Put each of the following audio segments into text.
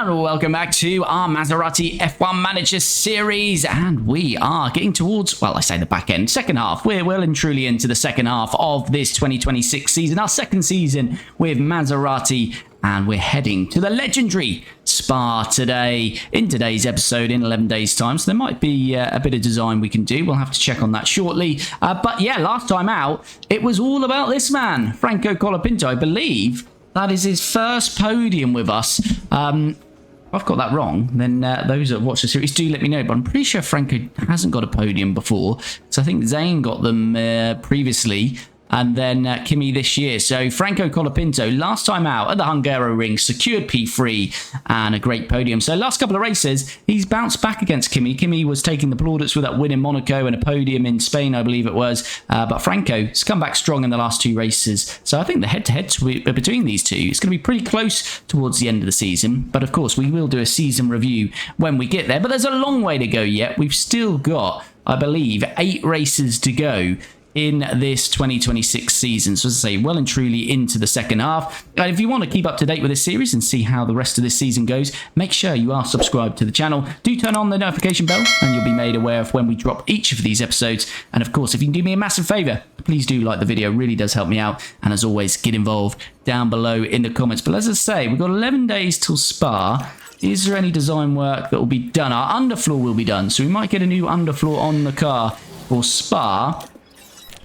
And welcome back to our Maserati F1 Manager Series, and we are getting towards, well, I say the back end, second half. We're well and truly into the second half of this 2026 season, our second season with Maserati, and we're heading to the legendary Spa today, in today's episode, in 11 days' time. So there might be a bit of design we can do. We'll have to check on that shortly. But yeah, last time out, it was all about this man, Franco Colapinto, I believe. That is his first podium with us. If I've got that wrong, then those that watch the series do let me know. But I'm pretty sure Franco hasn't got a podium before. So I think Zane got them previously. And then Kimi this year. So Franco Colapinto, last time out at the Hungary ring, secured P3 and a great podium. So last couple of races, he's bounced back against Kimi. Kimi was taking the plaudits with that win in Monaco and a podium in Spain, I believe it was. But Franco's come back strong in the last two races. So I think the head-to-head between these two is going to be pretty close towards the end of the season. But of course, we will do a season review when we get there. But there's a long way to go yet. We've still got, I believe, 8 races to go in this 2026 season. So as I say, well and truly into the second half. If you want to keep up to date with this series and see how the rest of this season goes, make sure you are subscribed to the channel. Do turn on the notification bell and you'll be made aware of when we drop each of these episodes. And of course, if you can do me a massive favor, please do like the video. It really does help me out. And as always, get involved down below in the comments. But as I say, we've got 11 days till Spa. Is there any design work that will be done? Our underfloor will be done. So we might get a new underfloor on the car for Spa.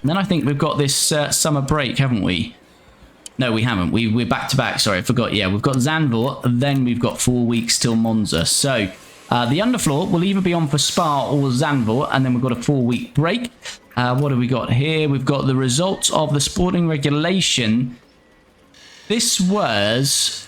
And then I think we've got this summer break, haven't we? No, we haven't. We're back to back. Sorry, I forgot. Yeah, we've got Zandvoort, and then we've got 4 weeks till Monza. So the underfloor will either be on for Spa or Zandvoort, and then we've got a 4-week break. What have we got here? We've got the results of the sporting regulation. This was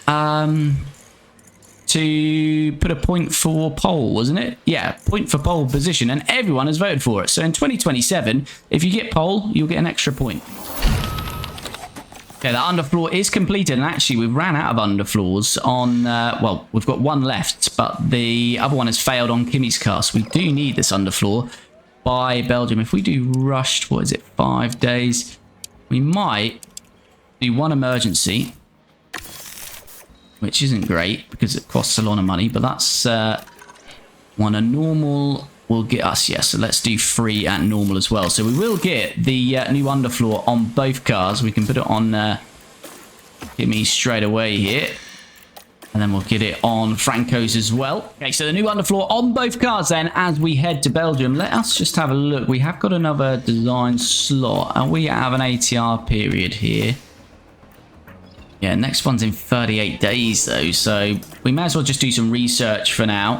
to put a point for pole, wasn't it? Yeah, point for pole position, and everyone has voted for it. So in 2027, if you get pole, you'll get an extra point. Okay, the underfloor is completed, and actually we've ran out of underfloors on, well, we've got one left, but the other one has failed on Kimi's car, so we do need this underfloor by Belgium. If we do rushed, what is it, 5 days, we might do one emergency, which isn't great because it costs a lot of money, but that's one. A normal will get us, yes. So let's do 3 at normal as well. So we will get the new underfloor on both cars. We can put it on Kimi straight away here. And then we'll get it on Franco's as well. Okay, so the new underfloor on both cars then as we head to Belgium. Let us just have a look. We have got another design slot, and we have an ATR period here. Yeah, next one's in 38 days, though, so we may as well just do some research for now.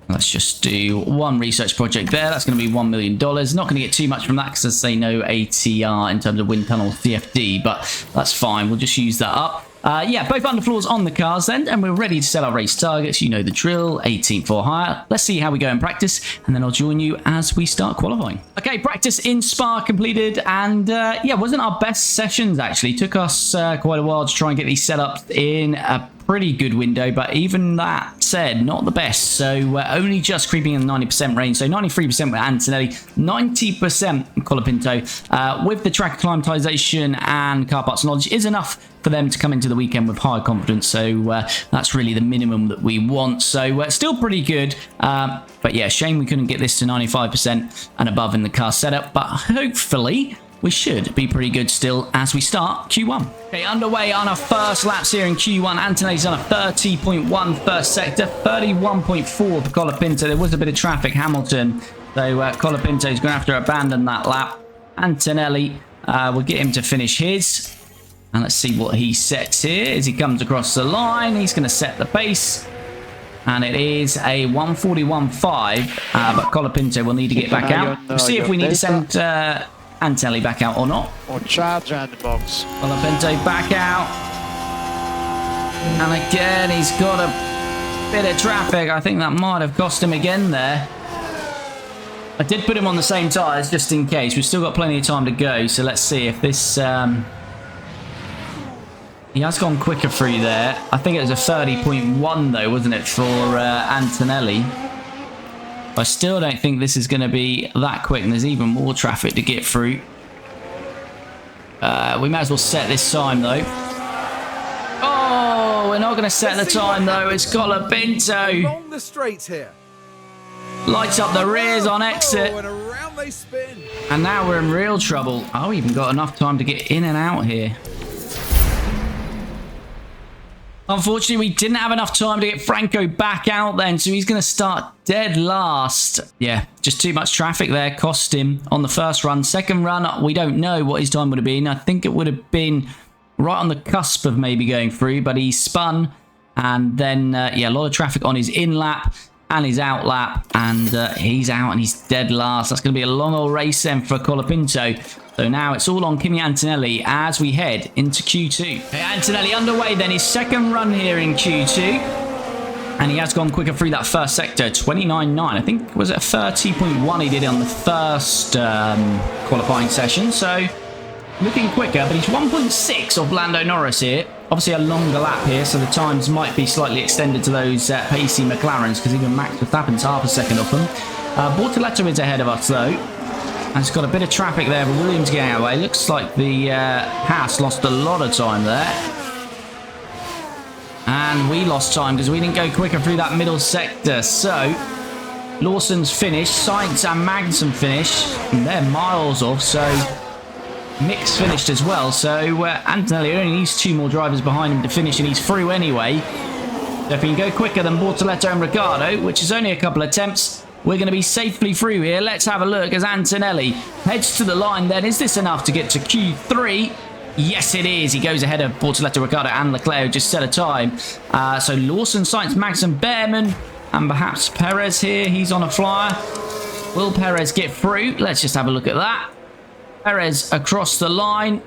Let's just do one research project there. That's going to be $1 million. Not going to get too much from that because I say no ATR in terms of wind tunnel CFD, but that's fine. We'll just use that up. Yeah, both underfloors on the cars then, and we're ready to set our race targets. You know the drill, 18th or higher. Let's see how we go in practice, and then I'll join you as we start qualifying. Okay, practice in Spa completed, and yeah, wasn't our best sessions actually. Took us quite a while to try and get these set up in a pretty good window, but even that said, not the best. So we're only just creeping in the 90% range. So 93% with Antonelli, 90% Colapinto. With the track acclimatization and car parts knowledge is enough for them to come into the weekend with high confidence. So that's really the minimum that we want. So still pretty good. But yeah, shame we couldn't get this to 95% and above in the car setup. But hopefully we should be pretty good still as we start Q1. Okay, underway on our first laps here in Q1. Antonelli's on a 30.1 first sector, 31.4 for Colapinto. There was a bit of traffic, Hamilton, so Colapinto's going to have to abandon that lap. Antonelli, we'll get him to finish his. And let's see what he sets here as he comes across the line. He's going to set the pace. And it is a 141.5, but Colapinto will need to get back out. We'll see if we need to send Antonelli back out or not. Or charge around the box. Colapinto back out. And again, he's got a bit of traffic. I think that might have cost him again there. I did put him on the same tyres just in case. We've still got plenty of time to go. So let's see if this... He has gone quicker through there. I think it was a 30.1 though, wasn't it, for Antonelli. I still don't think this is going to be that quick, and there's even more traffic to get through. We might as well set this time, though. Oh, we're not going to set the time, though. It's Colapinto. Along the straights here. Lights up the rears on exit. Oh, and around they spin. And now we're in real trouble. Oh, we even got enough time to get in and out here. Unfortunately, we didn't have enough time to get Franco back out then, so he's going to start dead last. Yeah, just too much traffic there. Cost him on the first run. Second run, we don't know what his time would have been. I think it would have been right on the cusp of maybe going through, but he spun. And then, yeah, a lot of traffic on his in lap and his out lap, and he's out and he's dead last. That's going to be a long old race then for Colapinto. So now it's all on Kimi Antonelli as we head into Q2. Okay, Antonelli underway then, his second run here in Q2. And he has gone quicker through that first sector, 29.9. I think, was it a 30.1 he did on the first qualifying session. So looking quicker, but he's 1.6 of Lando Norris here. Obviously a longer lap here, so the times might be slightly extended to those pacey McLarens, because even Max Verstappen's half a second off them. Bortoletto is ahead of us though. And it's got a bit of traffic there, but Williams getting out of the way. Looks like the Haas lost a lot of time there. And we lost time because we didn't go quicker through that middle sector. So Lawson's finished, Sainz and Magnussen finished, and they're miles off. So Mick's finished as well. So Antonelli only needs 2 more drivers behind him to finish, and he's through anyway. So if he can go quicker than Bortoletto and Ricciardo, which is only a couple of attempts, we're going to be safely through here. Let's have a look as Antonelli heads to the line then. Is this enough to get to Q3? Yes, it is. He goes ahead of Bortoletto, Ricciardo and Leclerc, who just set a time. So Lawson, Sainz, Magnussen, Behrman, and perhaps Perez here. He's on a flyer. Will Perez get through? Let's just have a look at that. Perez across the line.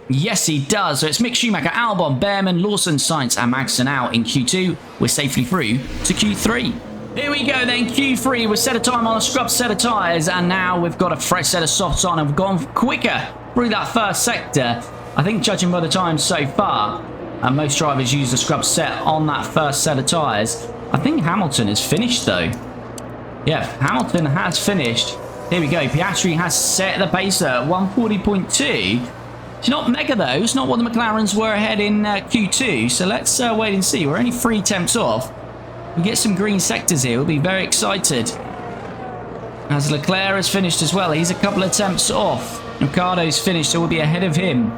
Yes, he does. So it's Mick Schumacher, Albon, Behrman, Lawson, Sainz, and Magnussen out in Q2. We're safely through to Q3. Here we go then, Q3. We've set a time on a scrub set of tyres, and now we've got a fresh set of softs on, and we've gone quicker through that first sector. I think judging by the time so far, and most drivers use the scrub set on that first set of tyres. I think Hamilton has finished though. Yeah, Hamilton has finished. Here we go. Piastri has set the pace at 140.2. It's not mega though. It's not what the McLarens were ahead in Q2. So let's wait and see. We're only 3 attempts off. We get some green sectors here. We'll be very excited. As Leclerc has finished as well. He's a couple of attempts off. Ricciardo's finished, so we'll be ahead of him.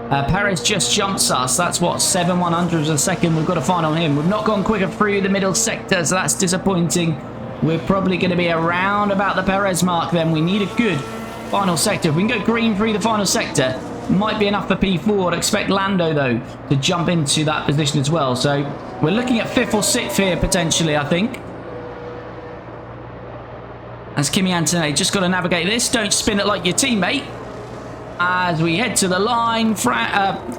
Perez just jumps us. That's what, 7/100ths of a second we've got to find on him. We've not gone quicker through the middle sector, so that's disappointing. We're probably going to be around about the Perez mark then. We need a good final sector. If we can go green through the final sector, might be enough for P4. I'd expect Lando, though, to jump into that position as well. So we're looking at 5th or 6th here, potentially, I think. As Kimi Antonelli just got to navigate this. Don't spin it like your teammate. As we head to the line.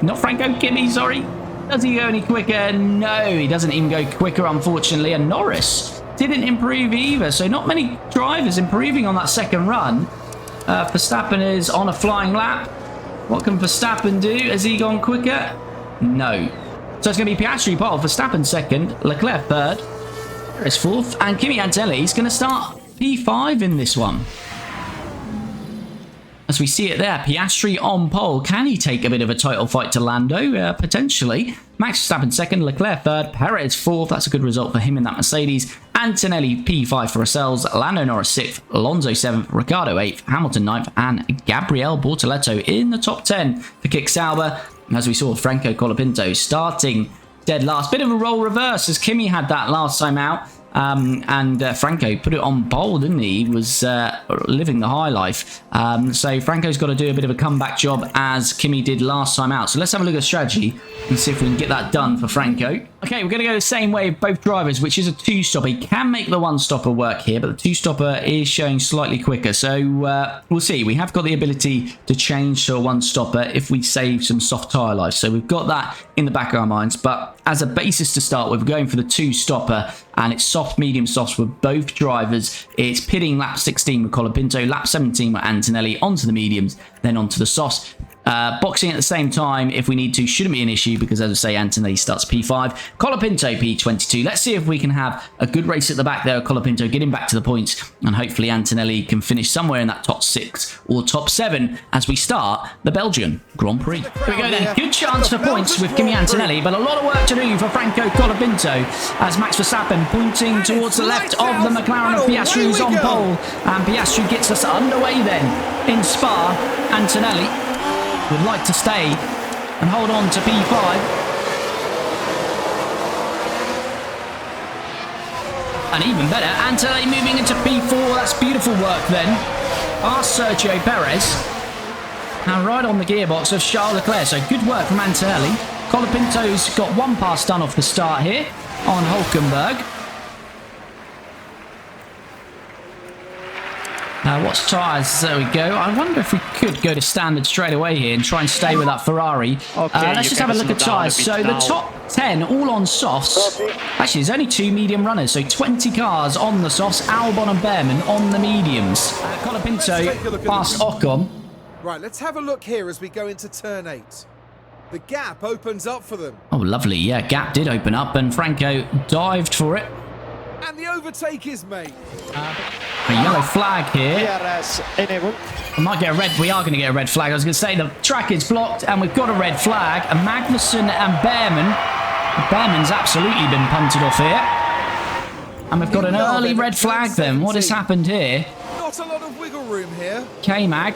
Not Franco, Kimi, sorry. Does he go any quicker? No, he doesn't even go quicker, unfortunately. And Norris didn't improve either. So not many drivers improving on that second run. Verstappen is on a flying lap. What can Verstappen do? Has he gone quicker? No. So it's going to be Piastri pole, Verstappen second, Leclerc third, Perez fourth, and Kimi Antonelli is going to start P5 in this one. As we see it there, Piastri on pole. Can he take a bit of a title fight to Lando? Potentially. Max Verstappen second, Leclerc third, Perez fourth. That's a good result for him in that Mercedes. Antonelli P5 for ourselves, Lando Norris 6th, Alonso 7th, Ricciardo 8th, Hamilton 9th, and Gabriel Bortoletto in the top 10 for Kick Sauber. As we saw, Franco Colapinto starting dead last. Bit of a role reverse as Kimi had that last time out. And Franco put it on pole, didn't he? He was living the high life. So Franco's got to do a bit of a comeback job as Kimi did last time out. So let's have a look at the strategy and see if we can get that done for Franco. Okay, we're going to go the same way with both drivers, which is a 2-stopper. He can make the 1-stopper work here, but the 2-stopper is showing slightly quicker. So we'll see. We have got the ability to change to a 1-stopper if we save some soft tyre life. So we've got that in the back of our minds. But as a basis to start with, we're going for the 2-stopper, and it's soft, medium, softs with both drivers. It's pitting lap 16 with Colapinto, lap 17 with Antonelli, onto the mediums, then onto the softs. Boxing at the same time, if we need to, shouldn't be an issue because, as I say, Antonelli starts P5. Colapinto P22. Let's see if we can have a good race at the back there. Colapinto getting back to the points, and hopefully Antonelli can finish somewhere in that top 6 or top 7 as we start the Belgian Grand Prix. Here we go then. Good chance for points with Kimi Antonelli, but a lot of work to do for Franco Colapinto as Max Verstappen pointing towards the left of the McLaren of Piastri, who's on pole, and Piastri gets us underway then in Spa. Antonelli would like to stay and hold on to P5. And even better, Antonelli moving into P4. That's beautiful work then. Past Sergio Perez. And right on the gearbox of Charles Leclerc. So good work from Antonelli. Colapinto's got one pass done off the start here on Hulkenberg. What's tyres? There we go. I wonder if we could go to standard straight away here and try and stay with that Ferrari. Okay, let's just have a look at tyres. So the top 10 all on softs. Actually, there's only 2 medium runners, so 20 cars on the softs. Albon and Behrman on the mediums. Colapinto past Ocon. Right, let's have a look here as we go into turn 8. The gap opens up for them. Oh, lovely. Yeah, gap did open up and Franco dived for it. And the overtake is made. A yellow flag here. We might get a red. We are going to get a red flag. I was going to say the track is blocked and we've got a red flag. And Magnussen and Behrman. Behrman's absolutely been punted off here. And we've got an early red flag then. What has happened here? Not a lot of wiggle room here. K-Mag.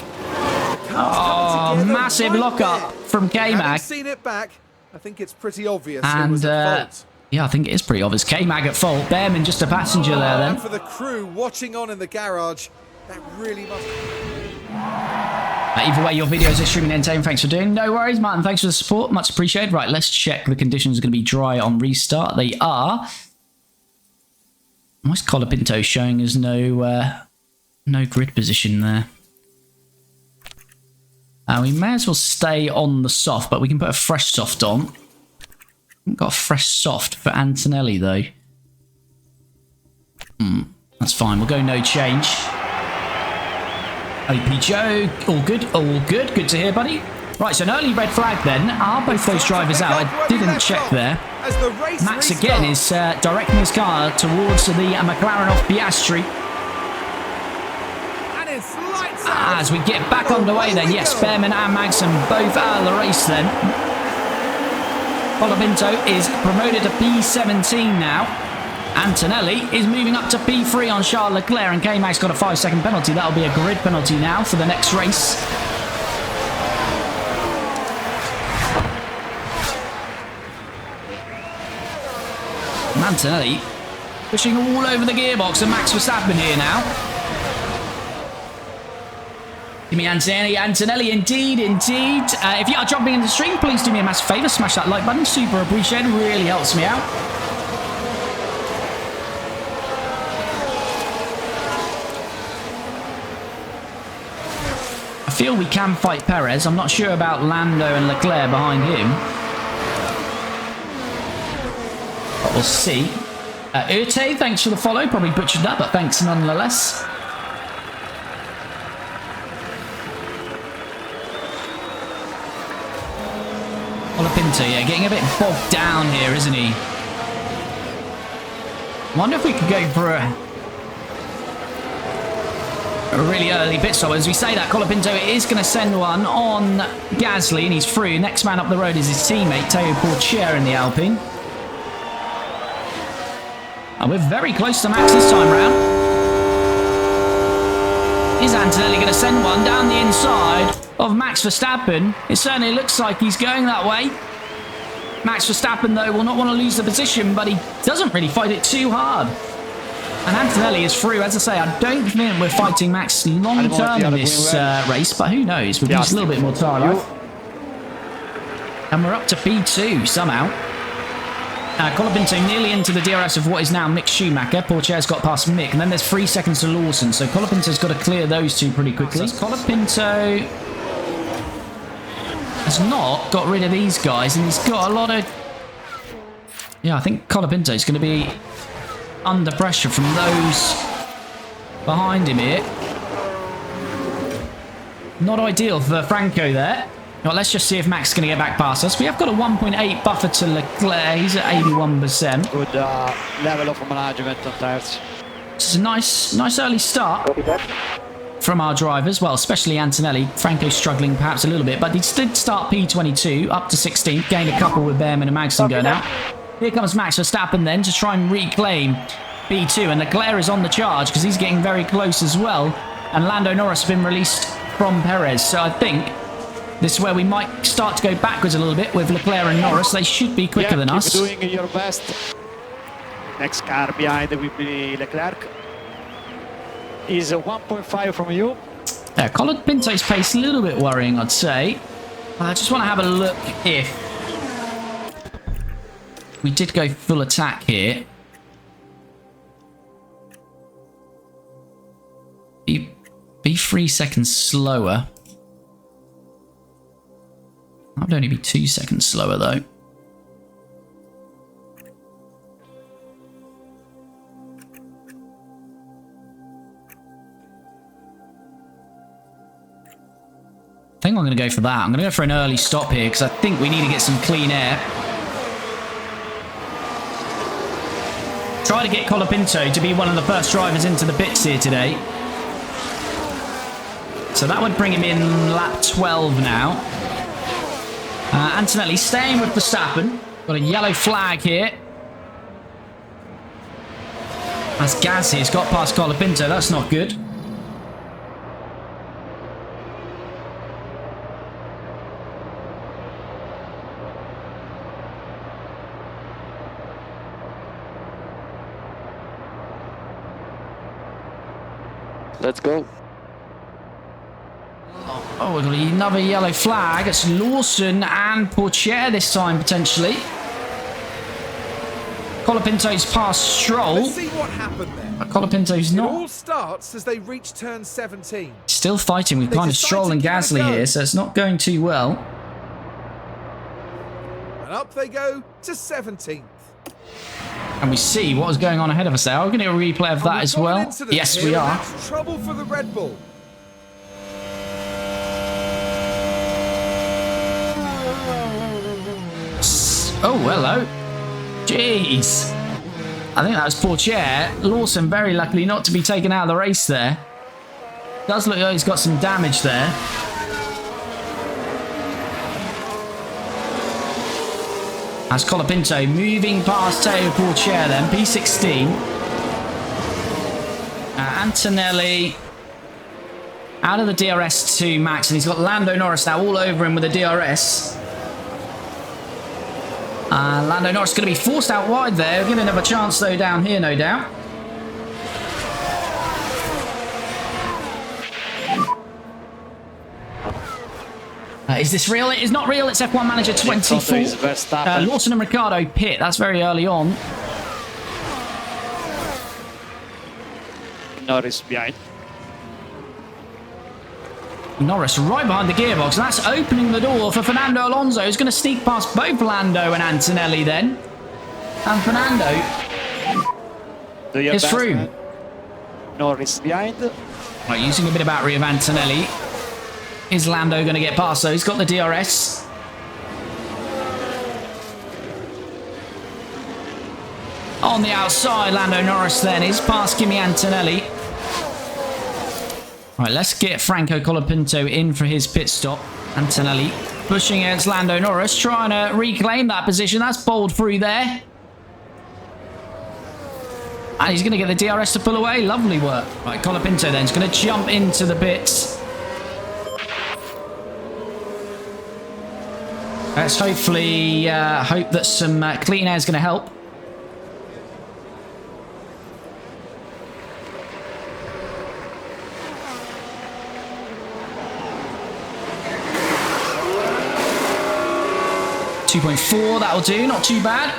Oh, massive lockup from K-Mag. I've seen it back. I think it's pretty obvious. And yeah, I think it is pretty obvious. K-Mag at fault. Behrman just a passenger there then. And for the crew watching on in the garage, that really must... Either way, your videos are extremely entertaining. Thanks for doing. No worries, Martin. Thanks for the support. Much appreciated. Right, let's check the conditions are going to be dry on restart. They are. Why's Colapinto showing us no grid position there? We may as well stay on the soft, but we can put a fresh soft on. Haven't got a fresh soft for Antonelli though. That's fine. We'll go no change. OP Joe, all good, all good. Good to hear, buddy. Right, so an early red flag then. Are both those drivers out? I didn't check there. Max again is directing his car towards the McLaren off Piastri. As we get back underway then, yes, Behrman and Magnussen both out of the race then. Colapinto is promoted to P17 now. Antonelli is moving up to P3 on Charles Leclerc, and K-Mag's got a 5-second penalty. That'll be a grid penalty now for the next race. And Antonelli pushing all over the gearbox, and Max Verstappen here now. Kimi Antonelli, indeed. If you are jumping into the stream, please do me a massive favour. Smash that like button. Super appreciated. Really helps me out. I feel we can fight Perez. I'm not sure about Lando and Leclerc behind him. But we'll see. Urte, thanks for the follow. Probably butchered that, but thanks nonetheless. Colapinto, yeah, getting a bit bogged down here, isn't he? Wonder if we could go for a really early pit stop. As we say that, Colapinto is going to send one on Gasly, and he's through. Next man up the road is his teammate, Teo Pourchaire in the Alpine. And we're very close to Max this time round. Is Antonelli going to send one down the inside of Max Verstappen? It certainly looks like he's going that way. Max Verstappen, though, will not want to lose the position, but he doesn't really fight it too hard. And Antonelli is through. As I say, I don't think we're fighting Max long-term in this race, but who knows? We've just a little bit more tyre life. And we're up to P2 somehow. Colapinto nearly into the DRS of what is now Mick Schumacher. Pourchaire's got past Mick, and then there's 3 seconds to Lawson, so Colapinto's got to clear those two pretty quickly. So Colapinto has not got rid of these guys, and he's got a lot of... Yeah, I think Colapinto's going to be under pressure from those behind him here. Not ideal for Franco there. Well, let's just see if Max is going to get back past us. We have got a 1.8 buffer to Leclerc. He's at 81%. Good level of management on tires. This is a nice early start from our drivers. Well, especially Antonelli. Franco's struggling perhaps a little bit, but he did start P22 up to 16th. Gained a couple with Behrman and Magnussen going out. Here comes Max Verstappen then to try and reclaim P2. And Leclerc is on the charge because he's getting very close as well. And Lando Norris has been released from Perez. So I think this is where we might start to go backwards a little bit with Leclerc and Norris. They should be quicker than us. Doing your best. Next car behind will be Leclerc. Is 1.5 from you. Yeah, Colapinto's pace a little bit worrying, I'd say. I just want to have a look if we did go full attack here. Be 3 seconds slower. That would only be 2 seconds slower, though. I think I'm going to go for that. I'm going to go for an early stop here because I think we need to get some clean air. Try to get Colapinto to be one of the first drivers into the pits here today. So that would bring him in lap 12 now. Antonelli staying with Verstappen. Got a yellow flag here. As Gasly has got past Colapinto. That's not good. Let's go. Oh, we've got another yellow flag. It's Lawson and Pourchaire this time, potentially. Colapinto's past Stroll. Let's see what happened there. But Colapinto's It not. all starts as they reach turn 17. Still fighting with kind of Stroll and Gasly here, so it's not going too well. And up they go to 17th. And we see what was going on ahead of us there. Are we going to get a replay of that as well? Yes, we are. That's trouble for the Red Bull. Oh, hello. Jeez. I think that was Pourchaire. Lawson very luckily not to be taken out of the race there. Does look like he's got some damage there. As Colapinto moving past Teo Pourchaire then, P16. Antonelli out of the DRS to Max, and he's got Lando Norris now all over him with the DRS. Lando Norris going to be forced out wide there. Give another chance though down here, no doubt. Is this real? It is not real. It's F1 Manager 24. Lawson and Ricciardo pit. That's very early on. Norris behind. Norris right behind the gearbox. That's opening the door for Fernando Alonso, who's going to sneak past both Lando and Antonelli then. And Fernando is through. Man. Norris behind. Right, using a bit of battery of Antonelli. Is Lando going to get past though? He's got the DRS. On the outside, Lando Norris then is past Kimi Antonelli. Right, let's get Franco Colapinto in for his pit stop. Antonelli pushing against Lando Norris, trying to reclaim that position. That's bowled through there. And he's going to get the DRS to pull away. Lovely work. Right, Colapinto then is going to jump into the pits. Let's hopefully hope that some clean air is going to help. .4, that'll do, not too bad.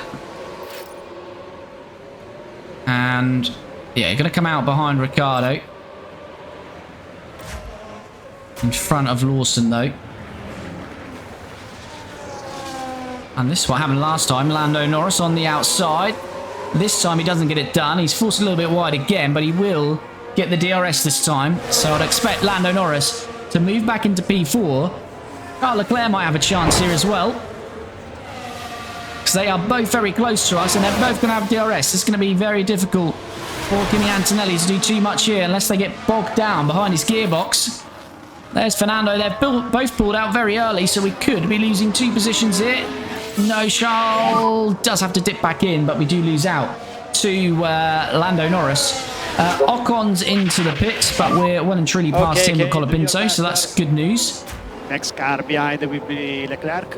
And yeah, you're going to come out behind Ricciardo. In front of Lawson though. And this is what happened last time. Lando Norris on the outside. This time he doesn't get it done. He's forced a little bit wide again, but he will get the DRS this time. So I'd expect Lando Norris to move back into P4 Charles Leclerc might have a chance here as well. Because they are both very close to us and they're both going to have DRS. It's going to be very difficult for Kimi Antonelli to do too much here unless they get bogged down behind his gearbox. There's Fernando. They've both pulled out very early, so we could be losing 2 positions here. No, Charles does have to dip back in, but we do lose out to Lando Norris. Ocon's into the pits, but we're well and truly past him with Colapinto, so that's good news. Next car behind will be Leclerc.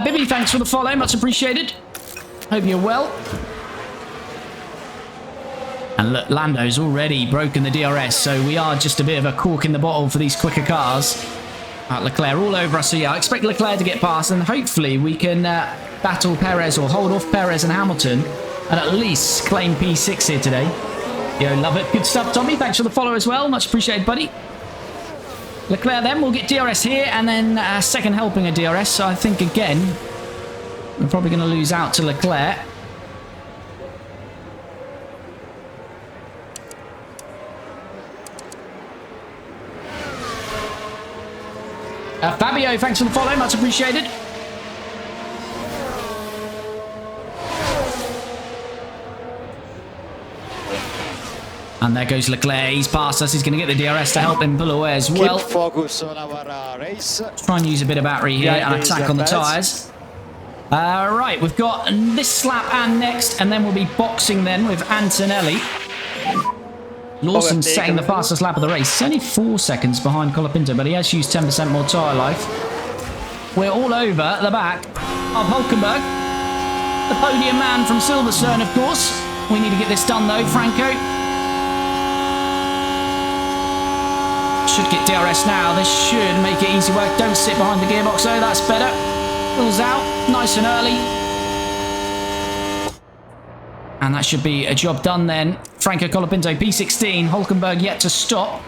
Bibby, thanks for the follow, much appreciated. Hope you're well. And look, Lando's already broken the DRS, so we are just a bit of a cork in the bottle for these quicker cars. Leclerc all over us, so yeah, I expect Leclerc to get past, and hopefully we can battle Perez or hold off Perez and Hamilton, and at least claim P6 here today. Yo, love it. Good stuff, Tommy. Thanks for the follow as well. Much appreciated, buddy. Leclerc then will get DRS here, and then second helping a DRS, so I think, again, we're probably going to lose out to Leclerc. Fabio, thanks for the follow. Much appreciated. And there goes Leclerc. He's past us. He's going to get the DRS to help him pull away as well. Keep focus on our race. Try and use a bit of battery here and attack on the tyres. Right, we've got this lap and next, and then we'll be boxing then with Antonelli. Lawson's setting the fastest lap of the race. It's only 4 seconds behind Colapinto, but he has used 10% more tyre life. We're all over the back of Hulkenberg. The podium man from Silverstone, of course. We need to get this done though, Franco. Should get DRS now. This should make it easy work. Don't sit behind the gearbox though, that's better. Pulls out, nice and early. And that should be a job done then. Franco Colapinto, P16. Hulkenberg yet to stop.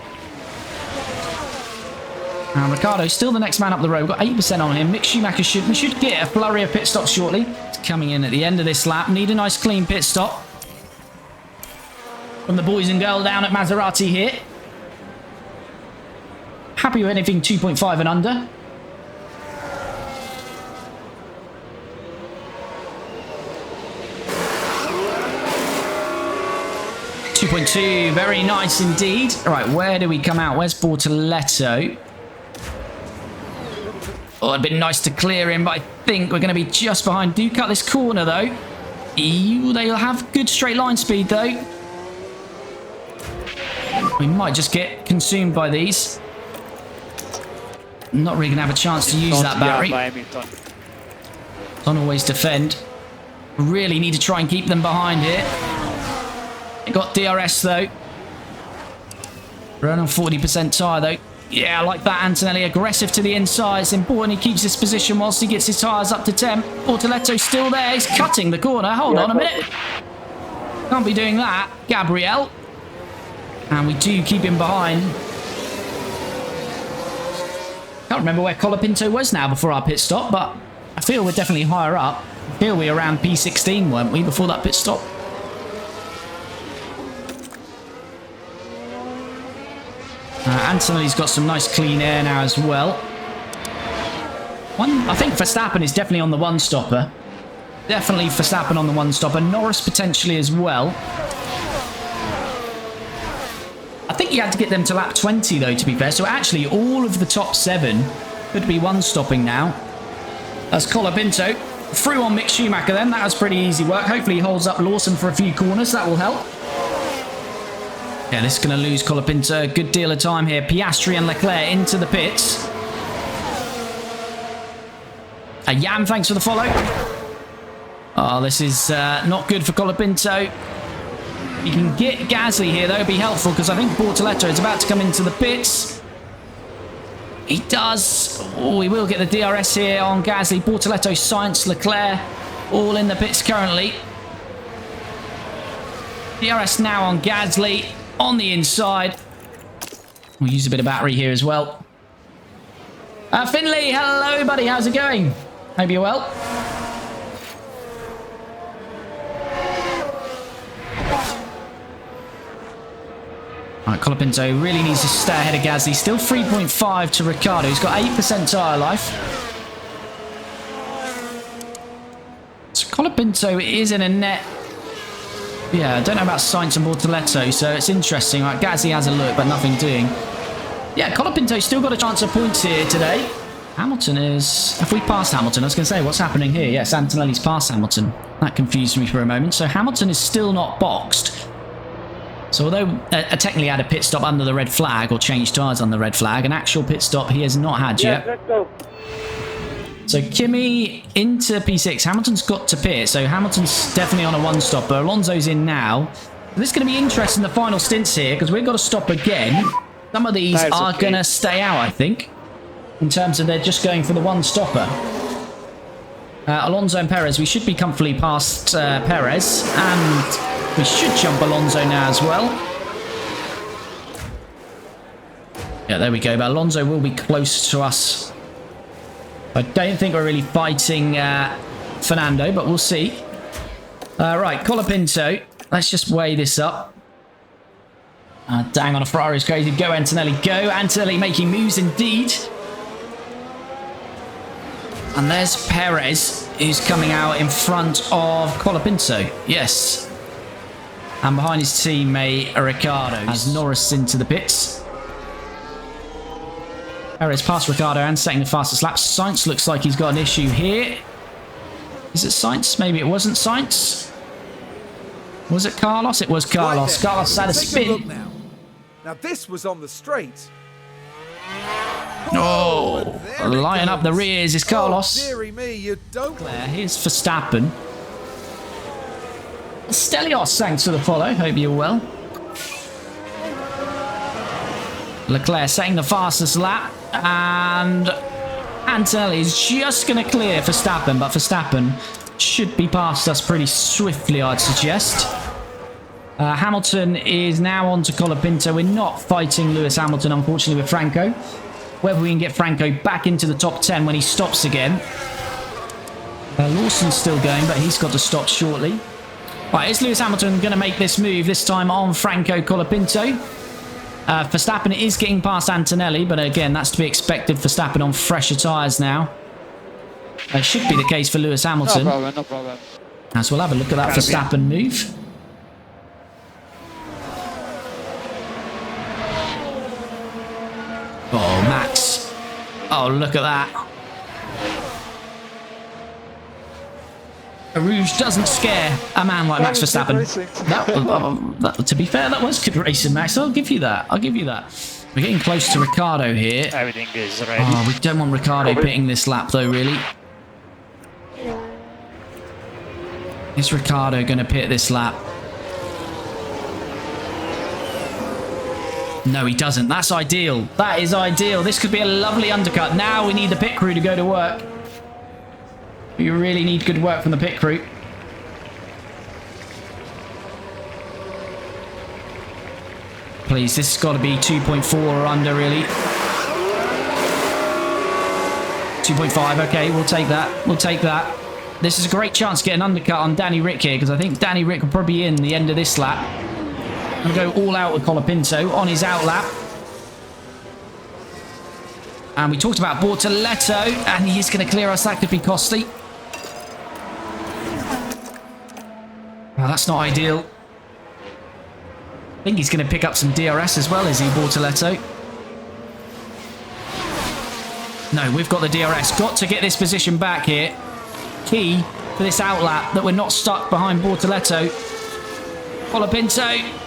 And Ricciardo still the next man up the road. We've got 8% on him. Mick Schumacher we should get a flurry of pit stops shortly. It's coming in at the end of this lap. Need a nice clean pit stop from the boys and girls down at Maserati here. Happy with anything 2.5 and under. .2, very nice indeed. All right, where do we come out? Where's Bortoletto? Oh, it'd been nice to clear him, but I think we're going to be just behind. Do cut this corner, though. They'll have good straight line speed, though. We might just get consumed by these. Not really going to have a chance to use that battery. Don't always defend. Really need to try and keep them behind here. It got DRS though. Run on 40% tyre though. Yeah, I like that. Antonelli aggressive to the inside. It's important he keeps his position whilst he gets his tyres up to 10. Bortoletto's still there. He's cutting the corner. Hold on a minute. Can't be doing that. Gabriel. And we do keep him behind. Can't remember where Colapinto was now before our pit stop, but I feel we're definitely higher up. I feel we were around P16, weren't we, before that pit stop? Antonelli's got some nice clean air now as well. I think Verstappen is definitely on the one-stopper. Definitely Verstappen on the one-stopper. Norris potentially as well. I think you had to get them to lap 20 though, to be fair. So actually all of the top 7 could be one-stopping now. That's Colapinto. Through on Mick Schumacher then. That was pretty easy work. Hopefully he holds up Lawson for a few corners. That will help. Yeah, this is going to lose Colapinto. Good deal of time here. Piastri and Leclerc into the pits. Yam, thanks for the follow. Oh, this is not good for Colapinto. You can get Gasly here, though. It'd be helpful because I think Bortoletto is about to come into the pits. He does. Oh, we will get the DRS here on Gasly. Bortoletto, Sainz, Leclerc, all in the pits currently. DRS now on Gasly. On the inside. We'll use a bit of battery here as well. Finley, hello buddy, how's it going? Hope you're well. Right, Colapinto really needs to stay ahead of Gasly. Still 3.5 to Ricciardo. He's got 8% tyre life. So Colapinto is in a net. Yeah, I don't know about Sainz and Bortoleto, so it's interesting. Right, Gasly has a look, but nothing doing. Yeah, Colapinto's still got a chance of points here today. Hamilton is... Have we passed Hamilton? I was going to say, what's happening here? Yes, Antonelli's passed Hamilton. That confused me for a moment. So Hamilton is still not boxed. So although technically had a pit stop under the red flag, or changed tyres on the red flag, an actual pit stop he has not had yet. Let's go. So Kimi into P6. Hamilton's got to pit, so Hamilton's definitely on a one-stopper. Alonso's in now. This is going to be interesting, the final stints here, because we've got to stop again. Some of these are going to stay out, I think, in terms of they're just going for the one-stopper. Alonso and Perez, we should be comfortably past Perez, and we should jump Alonso now as well. Yeah, there we go, but Alonso will be close to us. I don't think we're really fighting Fernando, but we'll see. Right, Colapinto. Let's just weigh this up. Dang on a Ferrari is crazy. Go, Antonelli, go. Antonelli making moves indeed. And there's Perez, who's coming out in front of Colapinto. Yes. And behind his teammate, Ricciardo, as Norris into the pits. Perez past Ricciardo and setting the fastest lap. Sainz looks like he's got an issue here. Is it Sainz? Maybe it wasn't Sainz. Was it Carlos? It was Carlos. Right, Carlos had a take spin. look now this was on the straight. Oh, lining up the rears is Carlos. Oh, dearie me, you don't. Here's Verstappen. Stelios, thanks for the follow. Hope you're well. Leclerc setting the fastest lap, and Antonelli is just going to clear Verstappen, but Verstappen should be past us pretty swiftly, I'd suggest. Hamilton is now on to Colapinto. We're not fighting Lewis Hamilton, unfortunately, with Franco. Whether we can get Franco back into the top 10 when he stops again. Lawson's still going, but he's got to stop shortly. Right, is Lewis Hamilton going to make this move, this time on Franco Colapinto? Verstappen is getting past Antonelli, but again, that's to be expected. Verstappen on fresher tyres now. That should be the case for Lewis Hamilton. No problem, no problem. As we'll have a look at that Verstappen move. Oh, Max. Oh, look at that. Rouge doesn't scare a man like Max Verstappen. To be fair, that was good racing, Max. I'll give you that. I'll give you that. We're getting close to Ricciardo here. Everything is ready. Oh, we don't want Ricciardo pitting this lap, though, really. Is Ricciardo going to pit this lap? No, he doesn't. That's ideal. That is ideal. This could be a lovely undercut. Now we need the pit crew to go to work. We really need good work from the pit crew. Please, this has got to be 2.4 or under, really. 2.5, okay, we'll take that. We'll take that. This is a great chance to get an undercut on Danny Rick here, because I think Danny Rick will probably be in the end of this lap. I'm going to go all out with Colapinto on his out lap. And we talked about Bortoleto, and he is going to clear us. That could be costly. Well, that's not ideal. I think he's going to pick up some DRS as well, is he, Bortoleto? No, we've got the DRS. Got to get this position back here. Key for this outlap, that we're not stuck behind Bortoleto. Colapinto.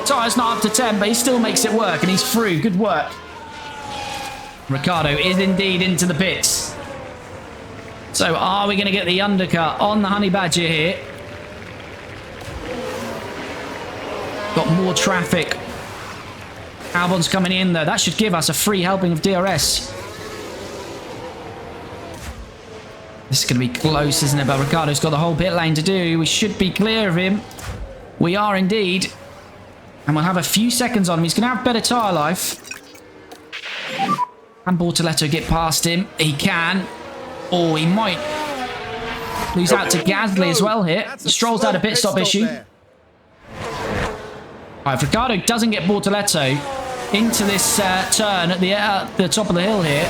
Tyre's not up to 10, but he still makes it work, and he's through. Good work. Ricciardo is indeed into the pits. So are we going to get the undercut on the Honey Badger here? Got more traffic. Albon's coming in, though. That should give us a free helping of DRS. This is going to be close, isn't it? But Ricciardo's got the whole pit lane to do. We should be clear of him. We are indeed. And we'll have a few seconds on him. He's going to have better tyre life. Can Bortoleto get past him? He can. Or he might lose out to Gasly as well here. Stroll's had a pit stop issue. Right, if Ricciardo doesn't get Bortoleto into this turn at the top of the hill here,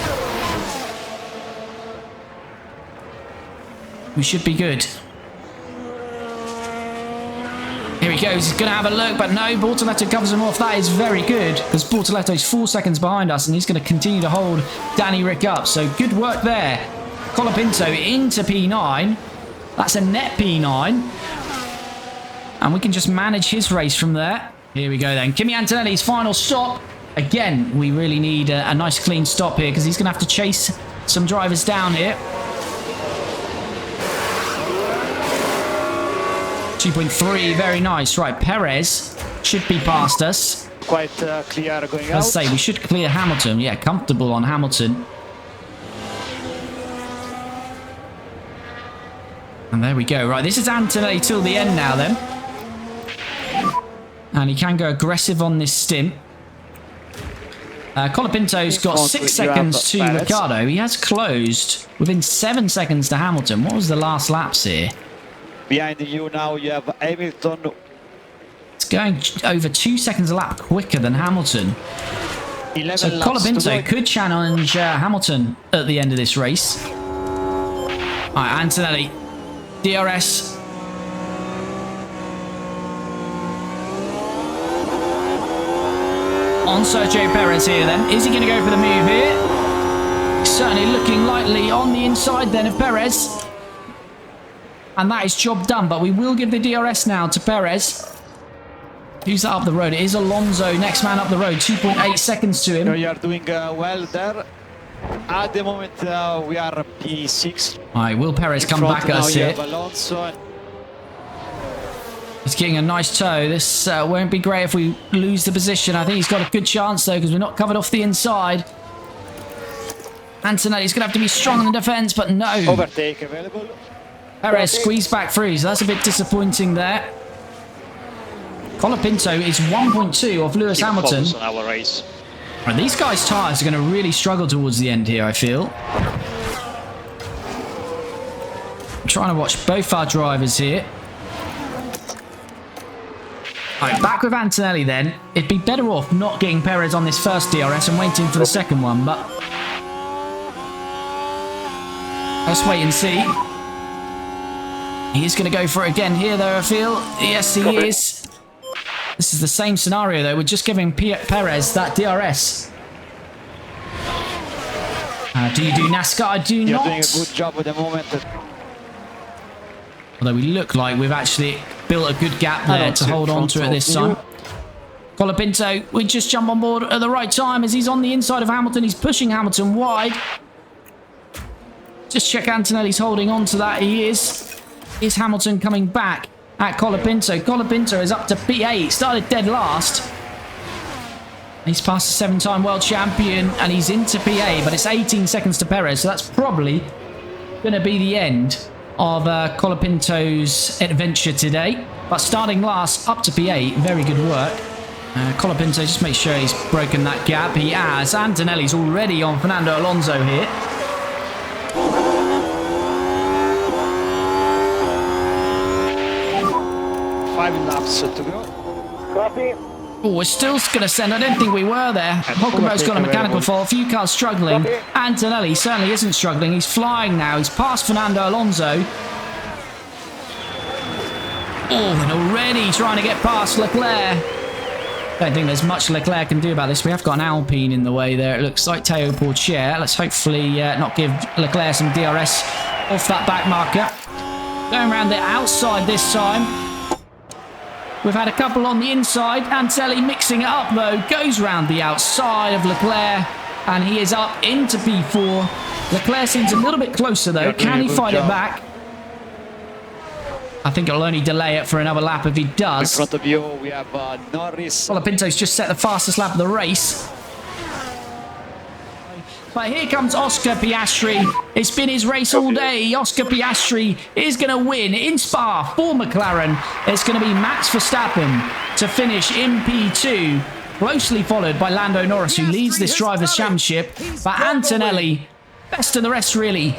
we should be good. Here he goes. He's going to have a look, but no, Bortoleto covers him off. That is very good because Bortoleto's 4 seconds behind us, and he's going to continue to hold Danny Rick up. So good work there. Colapinto into P9. That's a net P9. And we can just manage his race from there. Here we go then. Kimi Antonelli's final stop. Again, we really need a nice clean stop here because he's going to have to chase some drivers down here. 2.3, very nice. Right, Perez should be past us. Quite clear going out. Let's say we should clear Hamilton. Yeah, comfortable on Hamilton. And there we go. Right, this is Antonelli till the end now then. And he can go aggressive on this stint. Colapinto's got 6 seconds to Ricciardo. He has closed within 7 seconds to Hamilton. What was the last laps here? Behind you now you have Hamilton. It's going over 2 seconds a lap quicker than Hamilton. So Colapinto could challenge Hamilton at the end of this race. Alright, Antonelli. DRS. On Sergio Perez here then. Is he going to go for the move here? Certainly looking lightly on the inside then of Perez. And that is job done, but we will give the DRS now to Perez. Who's that up the road? It is Alonso, next man up the road. 2.8 seconds to him. You are doing well there. At the moment, we are P6. All right, will Perez come back at us here? Alonso. He's getting a nice toe. This won't be great if we lose the position. I think he's got a good chance, though, because we're not covered off the inside. Antonelli's going to have to be strong in the defence, but no. Overtake available. Perez squeezed back through, so that's a bit disappointing there. Colapinto is 1.2 off Lewis Hamilton. On our race. Right, these guys' tyres are going to really struggle towards the end here, I feel. I'm trying to watch both our drivers here. Alright, back with Antonelli then. It'd be better off not getting Perez on this first DRS and waiting for the second one, but let's wait and see. He is going to go for it again here, though, I feel. Yes, he is. This is the same scenario, though. We're just giving Perez that DRS. Do you do NASCAR? I do not. You're doing a good job at the moment. Although we look like we've actually built a good gap there to hold on to it this time. Colapinto, we just jump on board at the right time as he's on the inside of Hamilton. He's pushing Hamilton wide. Just check Antonelli's holding on to that. He is. Is Hamilton coming back at Colapinto? Colapinto is up to P8. Started dead last. He's past the 7-time world champion and he's into P8, but it's 18 seconds to Perez, so that's probably going to be the end of Colapinto's adventure today. But starting last up to P8, very good work. Colapinto, just make sure he's broken that gap. He has. Antonelli's already on Fernando Alonso here. 5 laps to go. Copy. Oh, we're still going to send. I don't think we were there. Pocomo's got a mechanical fault. A few cars struggling. Copy. Antonelli certainly isn't struggling. He's flying now. He's past Fernando Alonso. Oh, and already trying to get past Leclerc. Don't think there's much Leclerc can do about this. We have got an Alpine in the way there. It looks like Théo Pourchaire. Let's hopefully not give Leclerc some DRS off that back marker. Going around the outside this time. We've had a couple on the inside. Antonelli mixing it up, though. Goes round the outside of Leclerc. And he is up into P4. Leclerc seems a little bit closer, though. Can he fight it back? I think it'll only delay it for another lap if he does. In front of you, we have Norris. Colapinto's just set the fastest lap of the race. But here comes Oscar Piastri. It's been his race all day. Oscar Piastri is going to win in Spa for McLaren. It's going to be Max Verstappen to finish in P2. Closely followed by Lando Norris, who leads this Drivers' Championship. But Antonelli, best of the rest, really.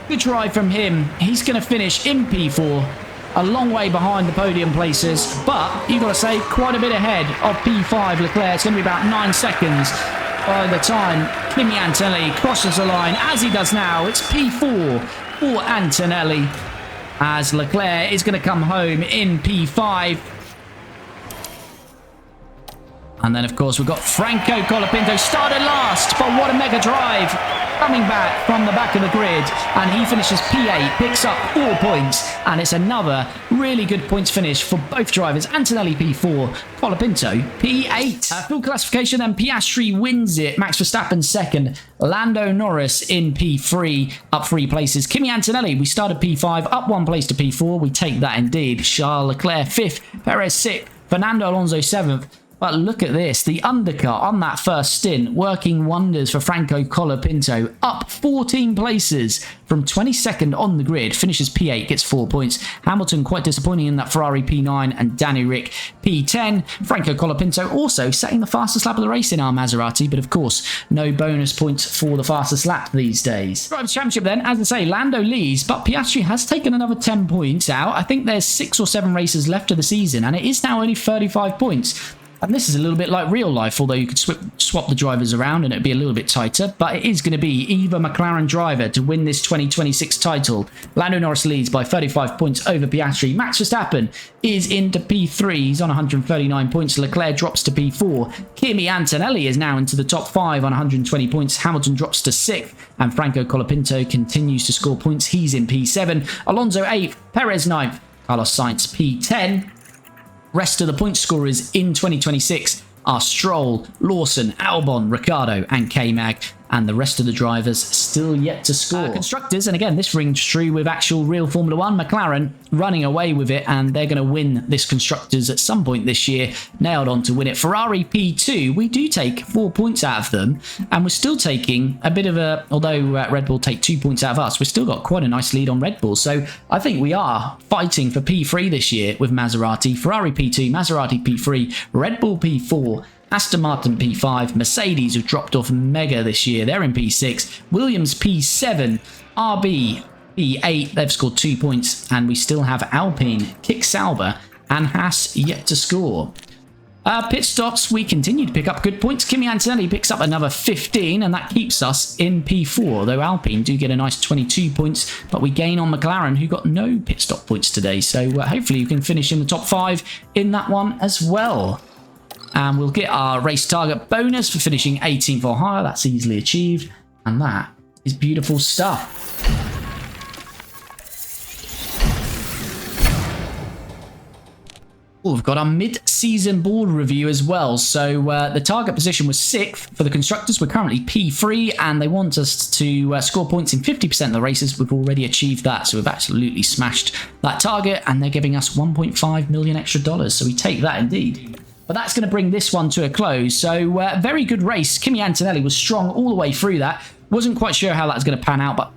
Good drive from him. He's going to finish in P4. a long way behind the podium places, but you've got to say quite a bit ahead of P5 Leclerc. It's going to be about 9 seconds by the time Kimi Antonelli crosses the line, as he does now. It's P4 for Antonelli, as Leclerc is going to come home in P5. And then, of course, we've got Franco Colapinto started last, but what a mega drive. Coming back from the back of the grid, and he finishes P8, picks up 4 points, and it's another really good points finish for both drivers. Antonelli P4, Colapinto P8. Full classification, then Piastri wins it, Max Verstappen second, Lando Norris in P3, up 3 places. Kimi Antonelli, we started P5, up 1 place to P4, we take that indeed. Charles Leclerc 5th, Perez 6th, Fernando Alonso 7th. But look at this, the undercut on that first stint, working wonders for Franco Colapinto, up 14 places from 22nd on the grid, finishes P8, gets 4 points. Hamilton quite disappointing in that Ferrari P9 and Danny Rick P10. Franco Colapinto also setting the fastest lap of the race in our Maserati, but of course, no bonus points for the fastest lap these days. Drivers' Championship then, as I say, Lando leads, but Piastri has taken another 10 points out. I think there's 6 or 7 races left of the season, and it is now only 35 points. And this is a little bit like real life, although you could swap the drivers around and it'd be a little bit tighter. But it is going to be either McLaren driver to win this 2026 title. Lando Norris leads by 35 points over Piastri. Max Verstappen is into P3. He's on 139 points. Leclerc drops to P4. Kimi Antonelli is now into the top 5 on 120 points. Hamilton drops to 6th. And Franco Colapinto continues to score points. He's in P7. Alonso 8th. Perez 9th. Carlos Sainz P10. Rest of the point scorers in 2026 are Stroll, Lawson, Albon, Ricciardo and K-Mag, and the rest of the drivers still yet to score. Constructors, and again this rings true with actual real Formula 1, McLaren running away with it, and they're going to win this Constructors at some point this year, nailed on to win it. Ferrari P2, we do take 4 points out of them, and we're still taking a bit of a, although Red Bull take 2 points out of us, we've still got quite a nice lead on Red Bull, so I think we are fighting for P3 this year with Maserati. Ferrari P2, Maserati P3, Red Bull P4, Aston Martin P5, Mercedes have dropped off mega this year, they're in P6, Williams P7, RB P8, they've scored 2 points, and we still have Alpine, Kick Sauber, and Haas yet to score. Pit stops, we continue to pick up good points. Kimi Antonelli picks up another 15, and that keeps us in P4, though Alpine do get a nice 22 points, but we gain on McLaren, who got no pit stop points today, so hopefully you can finish in the top 5 in that one as well. And we'll get our race target bonus for finishing 18th or higher. That's easily achieved. And that is beautiful stuff. Oh, we've got our mid-season board review as well. So the target position was 6th for the Constructors. We're currently P3, and they want us to score points in 50% of the races. We've already achieved that, so we've absolutely smashed that target, and they're giving us $1.5 million extra. So we take that indeed. But that's going to bring this one to a close. So very good race. Kimi Antonelli was strong all the way through that. Wasn't quite sure how that's going to pan out, but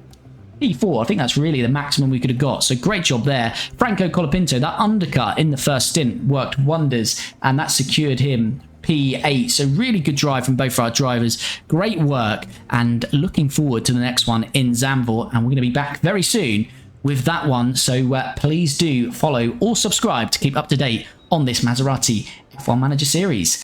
P4, I think that's really the maximum we could have got. So great job there. Franco Colapinto, that undercut in the first stint worked wonders, and that secured him P8. So really good drive from both our drivers. Great work, and looking forward to the next one in Zandvoort. And we're going to be back very soon with that one. So please do follow or subscribe to keep up to date on this Maserati F1 Manager series.